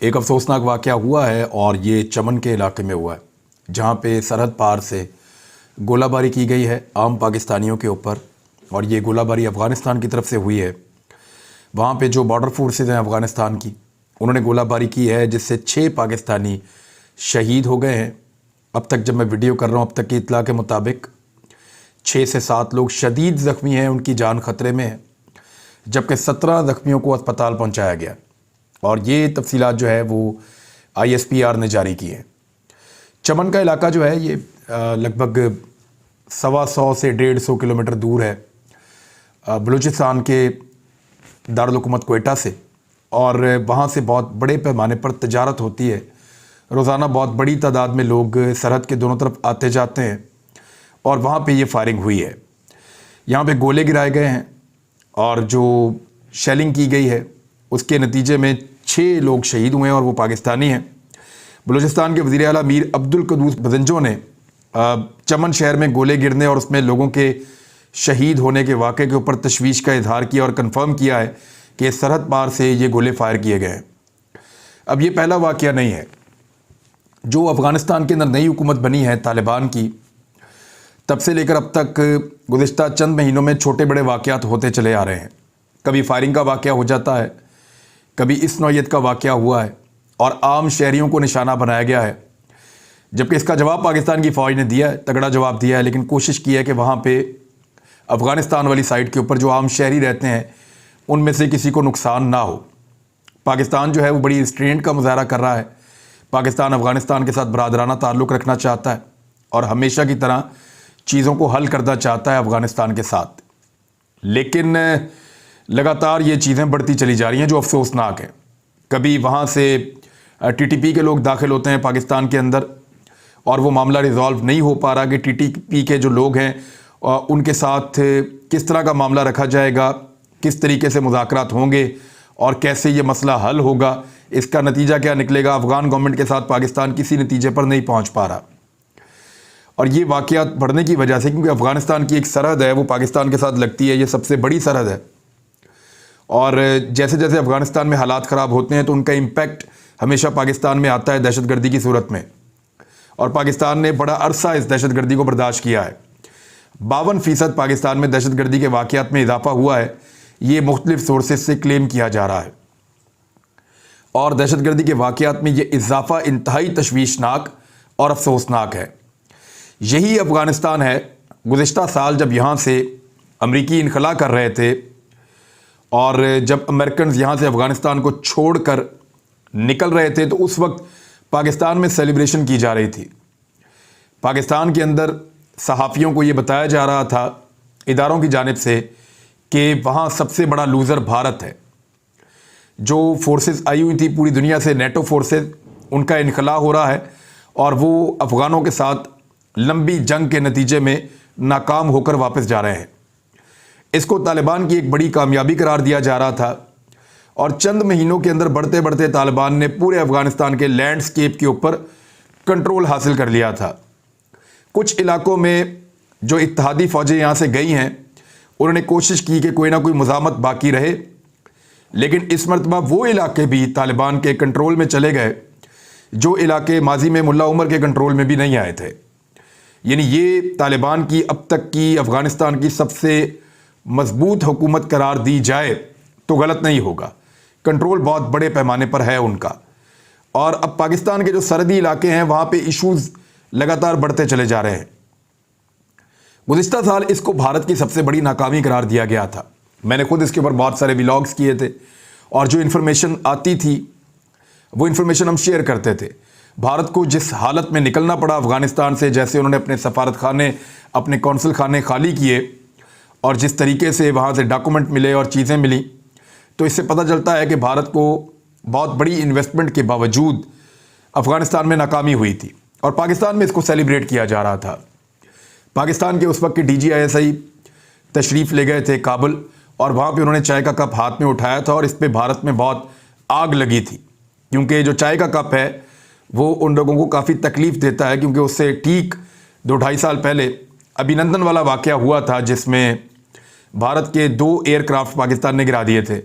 ایک افسوسناک واقعہ ہوا ہے اور یہ چمن کے علاقے میں ہوا ہے، جہاں پہ سرحد پار سے گولہ باری کی گئی ہے عام پاکستانیوں کے اوپر، اور یہ گولہ باری افغانستان کی طرف سے ہوئی ہے۔ وہاں پہ جو بارڈر فورسز ہیں افغانستان کی، انہوں نے گولہ باری کی ہے جس سے 6 پاکستانی شہید ہو گئے ہیں۔ اب تک جب میں ویڈیو کر رہا ہوں، اب تک کی اطلاع کے مطابق 6 سے 7 لوگ شدید زخمی ہیں، ان کی جان خطرے میں ہے، جبکہ 17 زخمیوں کو اسپتال پہنچایا گیا، اور یہ تفصیلات جو ہے وہ ISPR نے جاری کی ہیں۔ چمن کا علاقہ جو ہے یہ لگ بھگ 125 سے 150 کلومیٹر دور ہے بلوچستان کے دارالحکومت کوئٹہ سے، اور وہاں سے بہت بڑے پیمانے پر تجارت ہوتی ہے۔ روزانہ بہت بڑی تعداد میں لوگ سرحد کے دونوں طرف آتے جاتے ہیں، اور وہاں پہ یہ فائرنگ ہوئی ہے۔ یہاں پہ گولے گرائے گئے ہیں، اور جو شیلنگ کی گئی ہے اس کے نتیجے میں 6 لوگ شہید ہوئے ہیں، اور وہ پاکستانی ہیں۔ بلوچستان کے وزیر اعلیٰ میر عبدالقدوس بزنجو نے چمن شہر میں گولے گرنے اور اس میں لوگوں کے شہید ہونے کے واقعے کے اوپر تشویش کا اظہار کیا اور کنفرم کیا ہے کہ سرحد پار سے یہ گولے فائر کیے گئے ہیں۔ اب یہ پہلا واقعہ نہیں ہے۔ جو افغانستان کے اندر نئی حکومت بنی ہے طالبان کی، تب سے لے کر اب تک گزشتہ چند مہینوں میں چھوٹے بڑے واقعات ہوتے چلے آ رہے ہیں۔ کبھی فائرنگ کا واقعہ ہو جاتا ہے، کبھی اس نوعیت کا واقعہ ہوا ہے، اور عام شہریوں کو نشانہ بنایا گیا ہے، جبکہ اس کا جواب پاکستان کی فوج نے دیا ہے، تگڑا جواب دیا ہے، لیکن کوشش کی ہے کہ وہاں پہ افغانستان والی سائٹ کے اوپر جو عام شہری رہتے ہیں ان میں سے کسی کو نقصان نہ ہو۔ پاکستان جو ہے وہ بڑی ریسٹرینٹ کا مظاہرہ کر رہا ہے۔ پاکستان افغانستان کے ساتھ برادرانہ تعلق رکھنا چاہتا ہے، اور ہمیشہ کی طرح چیزوں کو حل کرنا چاہتا ہے افغانستان کے ساتھ، لیکن لگاتار یہ چیزیں بڑھتی چلی جا رہی ہیں جو افسوسناک ہیں۔ کبھی وہاں سے TTP کے لوگ داخل ہوتے ہیں پاکستان کے اندر، اور وہ معاملہ ریزالو نہیں ہو پا رہا کہ TTP کے جو لوگ ہیں ان کے ساتھ کس طرح کا معاملہ رکھا جائے گا، کس طریقے سے مذاکرات ہوں گے، اور کیسے یہ مسئلہ حل ہوگا، اس کا نتیجہ کیا نکلے گا۔ افغان گورنمنٹ کے ساتھ پاکستان کسی نتیجے پر نہیں پہنچ پا رہا، اور یہ واقعات بڑھنے کی وجہ سے، کیونکہ افغانستان کی ایک سرحد ہے وہ پاکستان کے ساتھ لگتی ہے، یہ سب سے بڑی سرحد ہے، اور جیسے جیسے افغانستان میں حالات خراب ہوتے ہیں تو ان کا امپیکٹ ہمیشہ پاکستان میں آتا ہے دہشت گردی کی صورت میں، اور پاکستان نے بڑا عرصہ اس دہشت گردی کو برداشت کیا ہے۔ 52% پاکستان میں دہشت گردی کے واقعات میں اضافہ ہوا ہے، یہ مختلف سورسز سے کلیم کیا جا رہا ہے، اور دہشت گردی کے واقعات میں یہ اضافہ انتہائی تشویشناک اور افسوسناک ہے۔ یہی افغانستان ہے گزشتہ سال جب یہاں سے امریکی انخلا کر رہے تھے، اور جب امریکنز یہاں سے افغانستان کو چھوڑ کر نکل رہے تھے تو اس وقت پاکستان میں سیلیبریشن کی جا رہی تھی۔ پاکستان کے اندر صحافیوں کو یہ بتایا جا رہا تھا اداروں کی جانب سے کہ وہاں سب سے بڑا لوزر بھارت ہے۔ جو فورسز آئی ہوئی تھی پوری دنیا سے، نیٹو فورسز، ان کا انخلا ہو رہا ہے، اور وہ افغانوں کے ساتھ لمبی جنگ کے نتیجے میں ناکام ہو کر واپس جا رہے ہیں۔ اس کو طالبان کی ایک بڑی کامیابی قرار دیا جا رہا تھا، اور چند مہینوں کے اندر بڑھتے بڑھتے طالبان نے پورے افغانستان کے لینڈسکیپ کے اوپر کنٹرول حاصل کر لیا تھا۔ کچھ علاقوں میں جو اتحادی فوجیں یہاں سے گئی ہیں انہوں نے کوشش کی کہ کوئی نہ کوئی مزاحمت باقی رہے، لیکن اس مرتبہ وہ علاقے بھی طالبان کے کنٹرول میں چلے گئے جو علاقے ماضی میں ملا عمر کے کنٹرول میں بھی نہیں آئے تھے۔ یعنی یہ طالبان کی اب تک کی افغانستان کی سب سے مضبوط حکومت قرار دی جائے تو غلط نہیں ہوگا۔ کنٹرول بہت بڑے پیمانے پر ہے ان کا، اور اب پاکستان کے جو سرحدی علاقے ہیں وہاں پہ ایشوز لگاتار بڑھتے چلے جا رہے ہیں۔ گزشتہ سال اس کو بھارت کی سب سے بڑی ناکامی قرار دیا گیا تھا۔ میں نے خود اس کے اوپر بہت سارے ولاگز کیے تھے، اور جو انفارمیشن آتی تھی وہ انفارمیشن ہم شیئر کرتے تھے۔ بھارت کو جس حالت میں نکلنا پڑا افغانستان سے، جیسے انہوں نے اپنے سفارت خانے، اپنے قونصل خانے خالی کیے، اور جس طریقے سے وہاں سے ڈاکومنٹ ملے اور چیزیں ملی، تو اس سے پتہ چلتا ہے کہ بھارت کو بہت بڑی انویسٹمنٹ کے باوجود افغانستان میں ناکامی ہوئی تھی، اور پاکستان میں اس کو سیلیبریٹ کیا جا رہا تھا۔ پاکستان کے اس وقت کے DGISI تشریف لے گئے تھے کابل، اور وہاں پہ انہوں نے چائے کا کپ ہاتھ میں اٹھایا تھا، اور اس پہ بھارت میں بہت آگ لگی تھی، کیونکہ جو چائے کا کپ ہے وہ ان لوگوں کو کافی تکلیف دیتا ہے، کیونکہ اس سے ٹھیک 2-2.5 سال پہلے ابھینندن والا واقعہ ہوا تھا جس میں بھارت کے 2 ایئر کرافٹ پاکستان نے گرا دیے تھے۔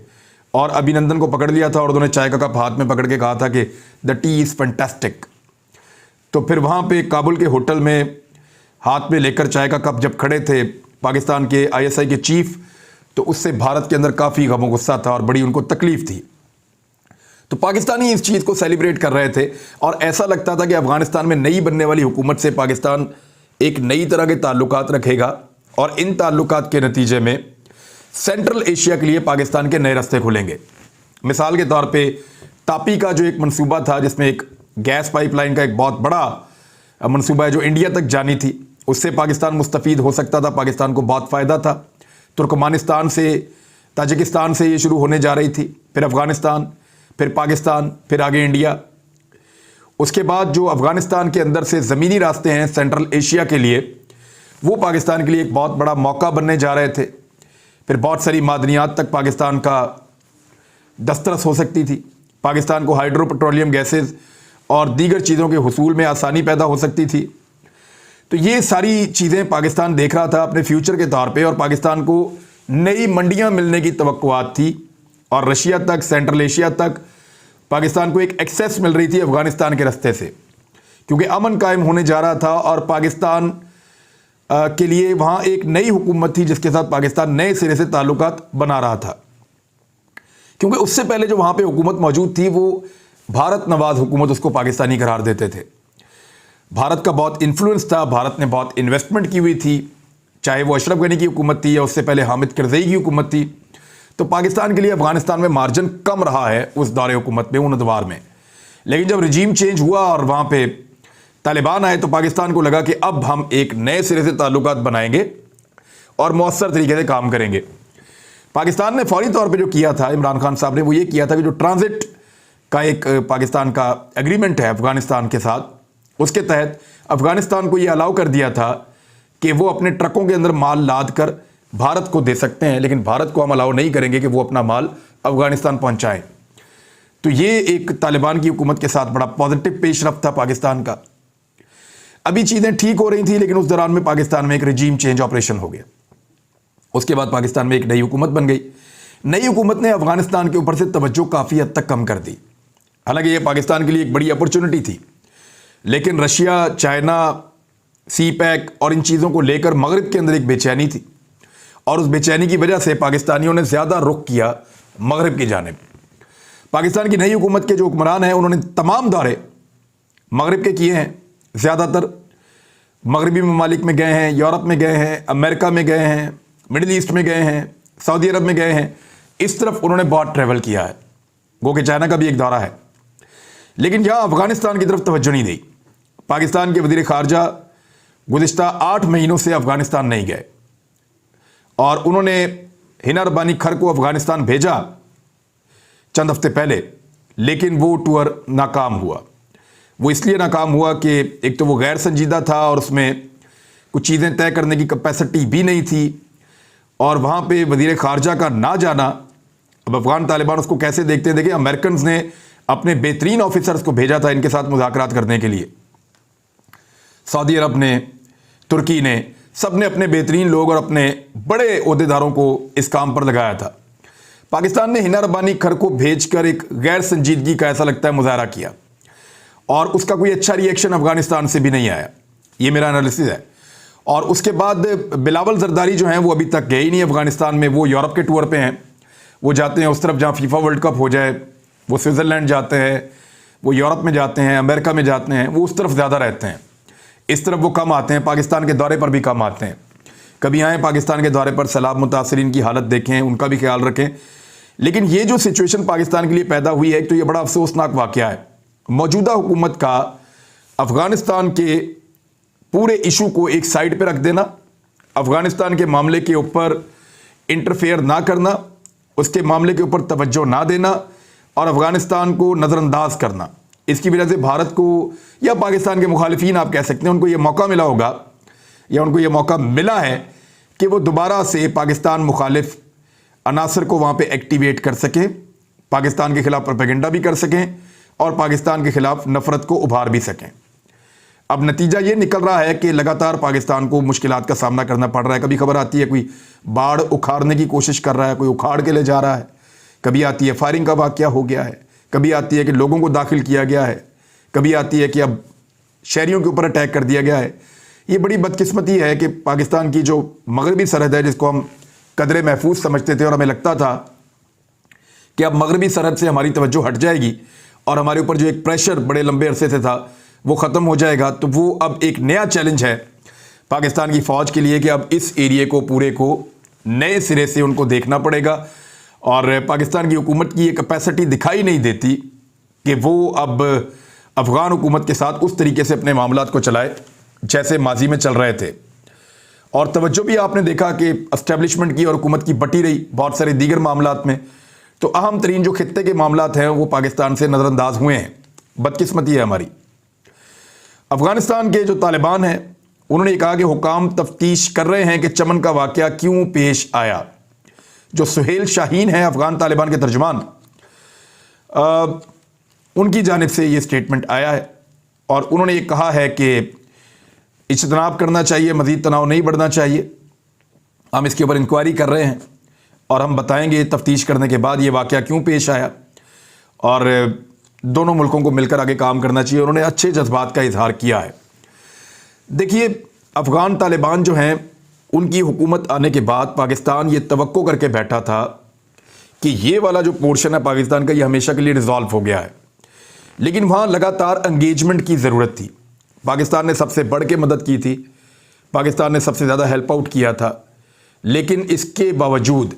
اور ابھینندن کو پکڑ لیا تھا اور انہوں نے چائے کا کپ ہاتھ میں پکڑ کے کہا تھا کہ دا ٹی از فینٹاسٹک. تو پھر وہاں پہ کابل کے ہوٹل میں ہاتھ میں لے کر چائے کا کپ جب کھڑے تھے پاکستان کے ISI کے چیف, تو اس سے بھارت کے اندر کافی غم و غصہ تھا اور بڑی ان کو تکلیف تھی. تو پاکستانی اس چیز کو سیلیبریٹ کر رہے تھے اور ایسا لگتا تھا کہ افغانستان میں نئی بننے والی حکومت سے پاکستان ایک نئی طرح کے تعلقات رکھے گا اور ان تعلقات کے نتیجے میں سینٹرل ایشیا کے لیے پاکستان کے نئے راستے کھلیں گے. مثال کے طور پہ تاپی کا جو ایک منصوبہ تھا جس میں ایک گیس پائپ لائن کا ایک بہت بڑا منصوبہ ہے جو انڈیا تک جانی تھی, اس سے پاکستان مستفید ہو سکتا تھا, پاکستان کو بہت فائدہ تھا. ترکمانستان سے, تاجکستان سے یہ شروع ہونے جا رہی تھی, پھر افغانستان, پھر پاکستان, پھر آگے انڈیا. اس کے بعد جو افغانستان کے اندر سے زمینی راستے ہیں سینٹرل ایشیا کے لیے, وہ پاکستان کے لیے ایک بہت بڑا موقع بننے جا رہے تھے. پھر بہت ساری معدنیات تک پاکستان کا دسترس ہو سکتی تھی, پاکستان کو ہائیڈرو پیٹرولیم گیسز اور دیگر چیزوں کے حصول میں آسانی پیدا ہو سکتی تھی. تو یہ ساری چیزیں پاکستان دیکھ رہا تھا اپنے فیوچر کے طور پہ, اور پاکستان کو نئی منڈیاں ملنے کی توقعات تھی اور رشیا تک, سینٹرل ایشیا تک پاکستان کو ایک ایکسیس مل رہی تھی افغانستان کے راستے سے, کیونکہ امن قائم ہونے جا رہا تھا اور پاکستان کے لیے وہاں ایک نئی حکومت تھی جس کے ساتھ پاکستان نئے سرے سے تعلقات بنا رہا تھا. کیونکہ اس سے پہلے جو وہاں پہ حکومت موجود تھی وہ بھارت نواز حکومت, اس کو پاکستانی قرار دیتے تھے. بھارت کا بہت انفلوئنس تھا, بھارت نے بہت انویسٹمنٹ کی ہوئی تھی, چاہے وہ اشرف غنی کی حکومت تھی یا اس سے پہلے حامد کرزئی کی حکومت تھی. تو پاکستان کے لیے افغانستان میں مارجن کم رہا ہے اس دور حکومت میں, ان ادوار میں. لیکن جب رجیم چینج ہوا اور وہاں پہ طالبان آئے تو پاکستان کو لگا کہ اب ہم ایک نئے سرے سے تعلقات بنائیں گے اور مؤثر طریقے سے کام کریں گے. پاکستان نے فوری طور پہ جو کیا تھا, عمران خان صاحب نے, وہ یہ کیا تھا کہ جو ٹرانزٹ کا ایک پاکستان کا ایگریمنٹ ہے افغانستان کے ساتھ, اس کے تحت افغانستان کو یہ الاؤ کر دیا تھا کہ وہ اپنے ٹرکوں کے اندر مال لاد کر بھارت کو دے سکتے ہیں, لیکن بھارت کو ہم الاؤ نہیں کریں گے کہ وہ اپنا مال افغانستان پہنچائیں. تو یہ ایک طالبان کی حکومت کے ساتھ بڑا پازیٹو پیش رفت تھا پاکستان کا. ابھی چیزیں ٹھیک ہو رہی تھیں لیکن اس دوران میں پاکستان میں ایک رجیم چینج آپریشن ہو گیا. اس کے بعد پاکستان میں ایک نئی حکومت بن گئی. نئی حکومت نے افغانستان کے اوپر سے توجہ کافی حد تک کم کر دی. حالانکہ یہ پاکستان کے لیے ایک بڑی اپرچونٹی تھی, لیکن رشیا, چائنا, سی پیک اور ان چیزوں کو لے کر مغرب کے اندر ایک بے چینی تھی, اور اس بے چینی کی وجہ سے پاکستانیوں نے زیادہ رخ کیا مغرب کی جانب. پاکستان کی نئی حکومت کے جو حکمران ہیں انہوں نے تمام دورے مغرب کے کیے ہیں, زیادہ تر مغربی ممالک میں گئے ہیں, یورپ میں گئے ہیں, امریکہ میں گئے ہیں, مڈل ایسٹ میں گئے ہیں, سعودی عرب میں گئے ہیں. اس طرف انہوں نے بہت ٹریول کیا ہے, گو کہ چائنا کا بھی ایک دورہ ہے. لیکن یہاں افغانستان کی طرف توجہ نہیں دی. پاکستان کے وزیر خارجہ گزشتہ 8 مہینوں سے افغانستان نہیں گئے, اور انہوں نے ہنا ربانی کھر کو افغانستان بھیجا چند ہفتے پہلے, لیکن وہ ٹور ناکام ہوا. وہ اس لیے ناکام ہوا کہ ایک تو وہ غیر سنجیدہ تھا اور اس میں کچھ چیزیں طے کرنے کی کیپیسٹی بھی نہیں تھی, اور وہاں پہ وزیر خارجہ کا نہ جانا, اب افغان طالبان اس کو کیسے دیکھتے ہیں. دیکھیں, امریکنز نے اپنے بہترین آفیسرز کو بھیجا تھا ان کے ساتھ مذاکرات کرنے کے لیے, سعودی عرب نے, ترکی نے, سب نے اپنے بہترین لوگ اور اپنے بڑے عہدیداروں کو اس کام پر لگایا تھا. پاکستان نے ہنا ربانی کھر کو بھیج کر ایک غیر سنجیدگی کا ایسا لگتا ہے مظاہرہ کیا, اور اس کا کوئی اچھا ری ایکشن افغانستان سے بھی نہیں آیا. یہ میرا انالیسس ہے. اور اس کے بعد بلاول زرداری جو ہیں وہ ابھی تک گئے ہی نہیں افغانستان میں. وہ یورپ کے ٹور پہ ہیں, وہ جاتے ہیں اس طرف جہاں فیفا ورلڈ کپ ہو جائے, وہ سوئٹزرلینڈ جاتے ہیں, وہ یورپ میں جاتے ہیں, امریکہ میں جاتے ہیں, وہ اس طرف زیادہ رہتے ہیں. اس طرف وہ کم آتے ہیں, پاکستان کے دورے پر بھی کم آتے ہیں. کبھی آئیں پاکستان کے دورے پر, سیلاب متاثرین کی حالت دیکھیں, ان کا بھی خیال رکھیں. لیکن یہ جو سچویشن پاکستان کے لیے پیدا ہوئی ہے, ایک تو یہ بڑا افسوسناک واقعہ ہے. موجودہ حکومت کا افغانستان کے پورے ایشو کو ایک سائڈ پہ رکھ دینا, افغانستان کے معاملے کے اوپر انٹرفیئر نہ کرنا, اس کے معاملے کے اوپر توجہ نہ دینا اور افغانستان کو نظر انداز کرنا. اس کی وجہ سے بھارت کو یا پاکستان کے مخالفین آپ کہہ سکتے ہیں, ان کو یہ موقع ملا ہوگا یا ان کو یہ موقع ملا ہے کہ وہ دوبارہ سے پاکستان مخالف عناصر کو وہاں پہ ایکٹیویٹ کر سکیں, پاکستان کے خلاف پروپیگنڈا بھی کر سکیں اور پاکستان کے خلاف نفرت کو ابھار بھی سکیں. اب نتیجہ یہ نکل رہا ہے کہ لگاتار پاکستان کو مشکلات کا سامنا کرنا پڑ رہا ہے. کبھی خبر آتی ہے کوئی باڑ اکھاڑنے کی کوشش کر رہا ہے, کوئی اکھاڑ کے لے جا رہا ہے, کبھی آتی ہے فائرنگ کا واقعہ ہو گیا ہے، کبھی آتی ہے کہ لوگوں کو داخل کیا گیا ہے، کبھی آتی ہے کہ اب شہریوں کے اوپر اٹیک کر دیا گیا ہے۔ یہ بڑی بدقسمتی ہے کہ پاکستان کی جو مغربی سرحد ہے، جس کو ہم قدرے محفوظ سمجھتے تھے اور ہمیں لگتا تھا کہ اب مغربی سرحد سے ہماری توجہ ہٹ جائے گی اور ہمارے اوپر جو ایک پریشر بڑے لمبے عرصے سے تھا وہ ختم ہو جائے گا، تو وہ اب ایک نیا چیلنج ہے پاکستان کی فوج کے لیے کہ اب اس ایریے کو پورے کو نئے سرے سے ان کو دیکھنا پڑے گا۔ اور پاکستان کی حکومت کی یہ کیپیسٹی دکھائی نہیں دیتی کہ وہ اب افغان حکومت کے ساتھ اس طریقے سے اپنے معاملات کو چلائے جیسے ماضی میں چل رہے تھے۔ اور توجہ بھی آپ نے دیکھا کہ اسٹیبلشمنٹ کی اور حکومت کی بٹی رہی بہت سارے دیگر معاملات میں، تو اہم ترین جو خطے کے معاملات ہیں وہ پاکستان سے نظر انداز ہوئے ہیں۔ بدقسمتی ہے ہماری۔ افغانستان کے جو طالبان ہیں انہوں نے کہا کہ حکام تفتیش کر رہے ہیں کہ چمن کا واقعہ کیوں پیش آیا۔ جو سہیل شاہین ہیں افغان طالبان کے ترجمان، ان کی جانب سے یہ سٹیٹمنٹ آیا ہے اور انہوں نے یہ کہا ہے کہ اجتناب کرنا چاہیے، مزید تناؤ نہیں بڑھنا چاہیے۔ ہم اس کے اوپر انکوائری کر رہے ہیں اور ہم بتائیں گے تفتیش کرنے کے بعد یہ واقعہ کیوں پیش آیا، اور دونوں ملکوں کو مل کر آگے کام کرنا چاہیے۔ انہوں نے اچھے جذبات کا اظہار کیا ہے۔ دیکھیے، افغان طالبان جو ہیں ان کی حکومت آنے کے بعد پاکستان یہ توقع کر کے بیٹھا تھا کہ یہ والا جو پورشن ہے پاکستان کا یہ ہمیشہ کے لیے ریزالو ہو گیا ہے، لیکن وہاں لگاتار انگیجمنٹ کی ضرورت تھی۔ پاکستان نے سب سے بڑھ کے مدد کی تھی، پاکستان نے سب سے زیادہ ہیلپ آؤٹ کیا تھا، لیکن اس کے باوجود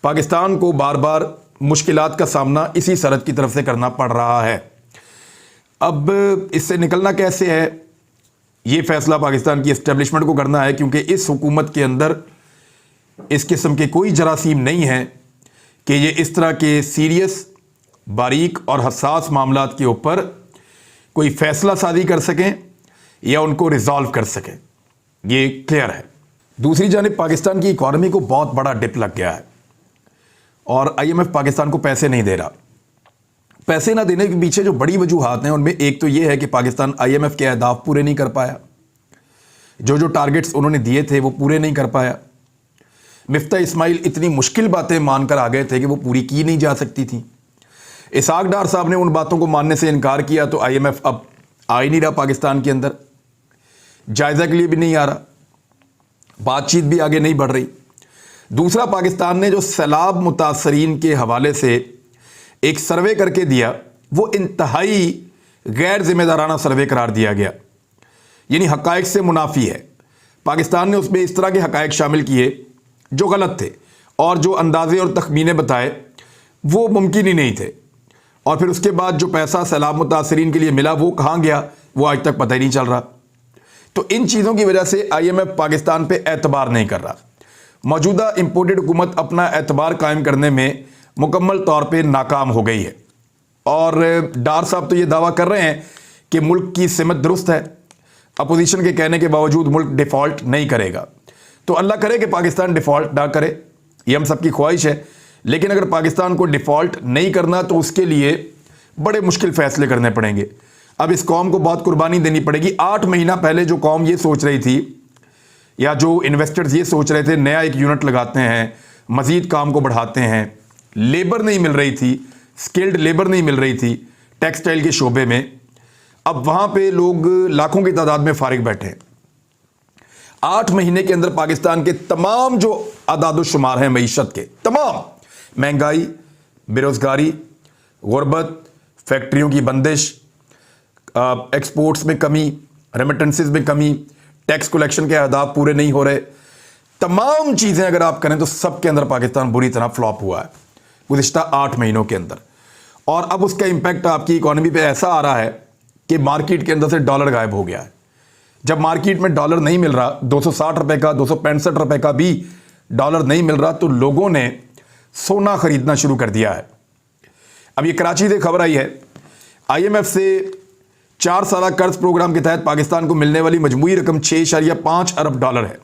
پاکستان کو بار بار مشکلات کا سامنا اسی سرحد کی طرف سے کرنا پڑ رہا ہے۔ اب اس سے نکلنا کیسے ہے، یہ فیصلہ پاکستان کی اسٹیبلشمنٹ کو کرنا ہے، کیونکہ اس حکومت کے اندر اس قسم کے کوئی جراثیم نہیں ہیں کہ یہ اس طرح کے سیریس، باریک اور حساس معاملات کے اوپر کوئی فیصلہ سازی کر سکیں یا ان کو ریزالو کر سکیں۔ یہ کلیئر ہے۔ دوسری جانب پاکستان کی اکانومی کو بہت بڑا ڈپ لگ گیا ہے اور آئی ایم ایف پاکستان کو پیسے نہیں دے رہا۔ پیسے نہ دینے کے پیچھے جو بڑی وجوہات ہیں ان میں ایک تو یہ ہے کہ پاکستان آئی ایم ایف کے اہداف پورے نہیں کر پایا، جو ٹارگٹس انہوں نے دیے تھے وہ پورے نہیں کر پایا۔ مفتاح اسماعیل اتنی مشکل باتیں مان کر آ گئے تھے کہ وہ پوری کی نہیں جا سکتی تھیں۔ اسحاق ڈار صاحب نے ان باتوں کو ماننے سے انکار کیا تو آئی ایم ایف اب آ ہی نہیں رہا پاکستان کے اندر، جائزہ کے لیے بھی نہیں آ رہا، بات چیت بھی آگے نہیں بڑھ رہی۔ دوسرا، پاکستان نے جو سیلاب متاثرین کے حوالے سے ایک سروے کر کے دیا وہ انتہائی غیر ذمہ دارانہ سروے قرار دیا گیا، یعنی حقائق سے منافی ہے۔ پاکستان نے اس میں اس طرح کے حقائق شامل کیے جو غلط تھے، اور جو اندازے اور تخمینے بتائے وہ ممکن ہی نہیں تھے، اور پھر اس کے بعد جو پیسہ سیلاب متاثرین کے لیے ملا وہ کہاں گیا وہ آج تک پتہ ہی نہیں چل رہا۔ تو ان چیزوں کی وجہ سے آئی ایم ایف پاکستان پہ اعتبار نہیں کر رہا۔ موجودہ امپورٹڈ حکومت اپنا اعتبار قائم کرنے میں مکمل طور پہ ناکام ہو گئی ہے، اور ڈار صاحب تو یہ دعویٰ کر رہے ہیں کہ ملک کی سمت درست ہے، اپوزیشن کے کہنے کے باوجود ملک ڈیفالٹ نہیں کرے گا۔ تو اللہ کرے کہ پاکستان ڈیفالٹ نہ کرے، یہ ہم سب کی خواہش ہے، لیکن اگر پاکستان کو ڈیفالٹ نہیں کرنا تو اس کے لیے بڑے مشکل فیصلے کرنے پڑیں گے۔ اب اس قوم کو بہت قربانی دینی پڑے گی۔ 8 مہینہ پہلے جو قوم یہ سوچ رہی تھی یا جو انویسٹرز یہ سوچ رہے تھے نیا ایک یونٹ لگاتے ہیں، مزید کام کو بڑھاتے ہیں، لیبر نہیں مل رہی تھی، سکلڈ لیبر نہیں مل رہی تھی ٹیکسٹائل کے شعبے میں، اب وہاں پہ لوگ لاکھوں کی تعداد میں فارغ بیٹھے ہیں۔ 8 مہینے کے اندر پاکستان کے تمام جو اعداد و شمار ہیں معیشت کے، تمام مہنگائی، بے روزگاری، غربت، فیکٹریوں کی بندش، ایکسپورٹس میں کمی، ریمیٹنسز میں کمی، ٹیکس کلیکشن کے اہداف پورے نہیں ہو رہے، تمام چیزیں اگر آپ کریں تو سب کے اندر پاکستان بری طرح فلاپ ہوا ہے گزشتہ 8 مہینوں کے اندر۔ اور اب اس کا امپیکٹ آپ کی اکانومی پہ ایسا آ رہا ہے کہ مارکیٹ کے اندر سے ڈالر غائب ہو گیا ہے۔ جب مارکیٹ میں ڈالر نہیں مل رہا، 260 روپے کا، 265 روپے کا بھی ڈالر نہیں مل رہا، تو لوگوں نے سونا خریدنا شروع کر دیا ہے۔ اب یہ کراچی سے خبر آئی ہے، آئی ایم ایف سے 4 سالہ قرض پروگرام کے تحت پاکستان کو ملنے والی مجموعی رقم 6.5 ارب ڈالر ہے،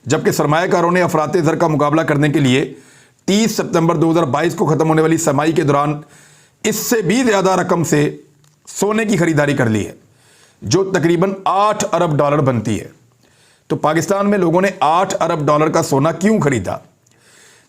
جبکہ سرمایہ کاروں نے افراط زر کا مقابلہ کرنے کے لیے 30 ستمبر 2022 کو ختم ہونے والی سرمائی کے دوران اس سے بھی زیادہ رقم سے سونے کی خریداری کر لی ہے، جو تقریباً 8 ارب ڈالر بنتی ہے۔ تو پاکستان میں لوگوں نے 8 ارب ڈالر کا سونا کیوں خریدا؟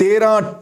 13